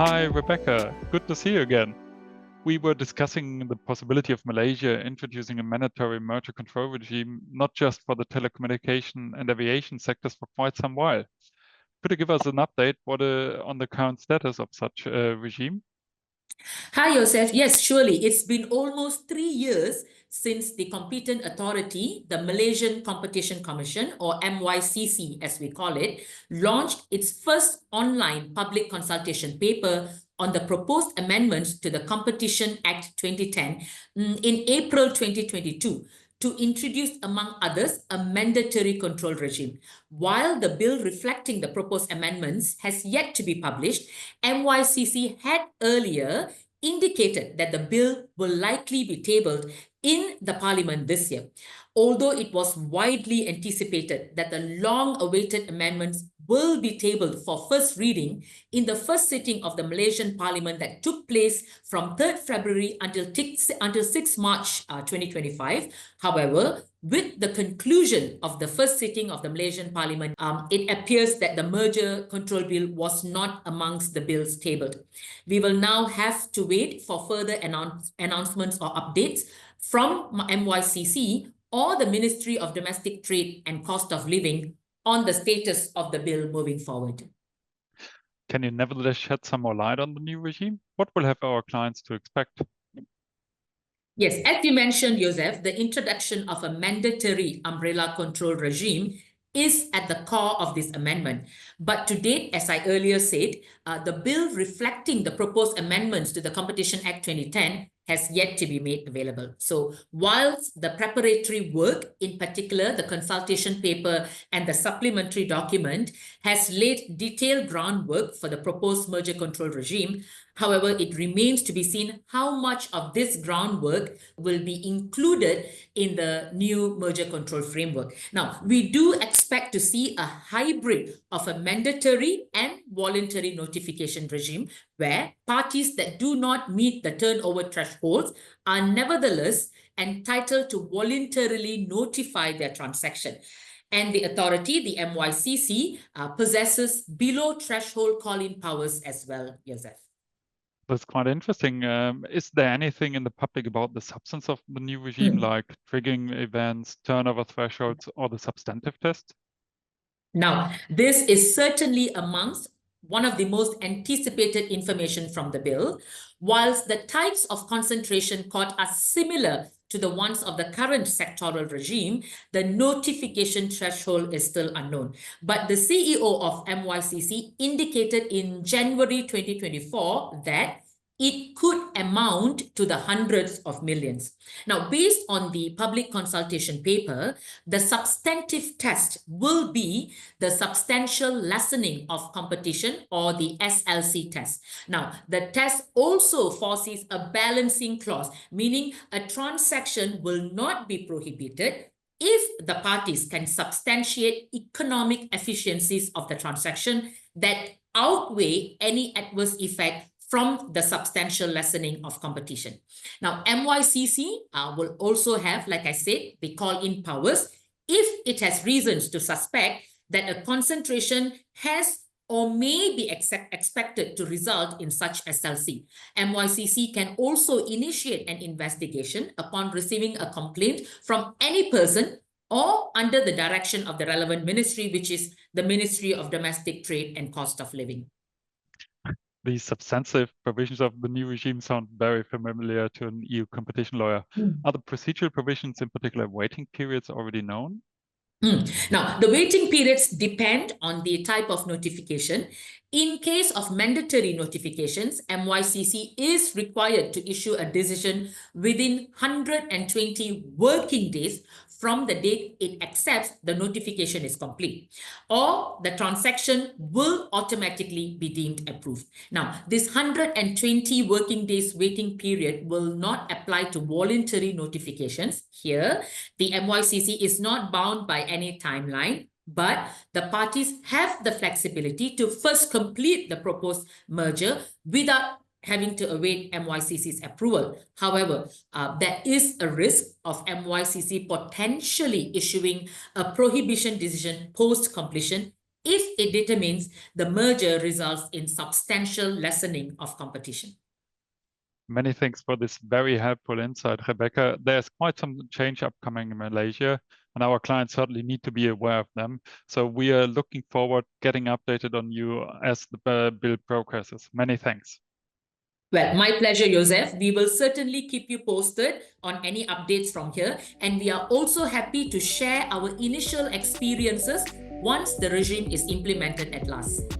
Hi, Rebecca. Good to see you again. We were discussing the possibility of Malaysia introducing a mandatory merger control regime, not just for the telecommunication and aviation sectors for quite some while. Could you give us an update on the current status of such a regime? Hi, Joseph. Yes, surely. It's been almost 3 years since the competent authority, the Malaysian Competition Commission, or MYCC as we call it, launched its first online public consultation paper on the proposed amendments to the Competition Act 2010 in April 2022 to introduce, among others, a mandatory control regime. While the bill reflecting the proposed amendments has yet to be published, MYCC had earlier indicated that the bill will likely be tabled in the parliament this year, although it was widely anticipated that the long-awaited amendments will be tabled for first reading in the first sitting of the Malaysian parliament that took place from 3rd February until 6 March 2025. However, with the conclusion of the first sitting of the Malaysian parliament, it appears that the merger control bill was not amongst the bills tabled. We will now have to wait for further announcements or updates from MYCC or the Ministry of Domestic Trade and Cost of Living on the status of the bill moving forward. Can you nevertheless shed some more light on the new regime? What will have our clients to expect? Yes, as you mentioned, Joseph, the introduction of a mandatory umbrella control regime is at the core of this amendment. But to date, as I earlier said, the bill reflecting the proposed amendments to the Competition Act 2010 has yet to be made available. So whilst the preparatory work, in particular the consultation paper and the supplementary document, has laid detailed groundwork for the proposed merger control regime, however, it remains to be seen how much of this groundwork will be included in the new merger control framework. Now, we do expect to see a hybrid of a mandatory and voluntary notification regime where parties that do not meet the turnover thresholds are nevertheless entitled to voluntarily notify their transaction. And the authority, the MYCC, possesses below threshold call-in powers as well, Joseph. That's quite interesting. Is there anything in the public about the substance of the new regime, like triggering events, turnover thresholds, or the substantive test? Now, this is certainly amongst one of the most anticipated information from the bill. Whilst the types of concentration court are similar to the ones of the current sectoral regime, the notification threshold is still unknown. But the CEO of MYCC indicated in January 2024 that it could amount to the hundreds of millions. Now, based on the public consultation paper, the substantive test will be the substantial lessening of competition, or the SLC test. Now, the test also foresees a balancing clause, meaning a transaction will not be prohibited if the parties can substantiate economic efficiencies of the transaction that outweigh any adverse effect from the substantial lessening of competition. Now, MYCC will also have, like I said, the call-in powers if it has reasons to suspect that a concentration has or may be expected to result in such SLC. MYCC can also initiate an investigation upon receiving a complaint from any person or under the direction of the relevant ministry, which is the Ministry of Domestic Trade and Cost of Living. The substantive provisions of the new regime sound very familiar to an EU competition lawyer. Are the procedural provisions, in particular waiting periods, already known? Now, the waiting periods depend on the type of notification. In case of mandatory notifications, MYCC is required to issue a decision within 120 working days from the date it accepts the notification is complete, or the transaction will automatically be deemed approved. Now, this 120 working days waiting period will not apply to voluntary notifications. Here, the MYCC is not bound by any timeline, but the parties have the flexibility to first complete the proposed merger without having to await MYCC's approval. However, there is a risk of MYCC potentially issuing a prohibition decision post-completion if it determines the merger results in substantial lessening of competition. Many thanks for this very helpful insight, Rebecca. There's quite some change upcoming in Malaysia, and our clients certainly need to be aware of them. So we are looking forward getting updated on you as the bill progresses. Many thanks. Well, my pleasure, Joseph. We will certainly keep you posted on any updates from here. And we are also happy to share our initial experiences once the regime is implemented at last.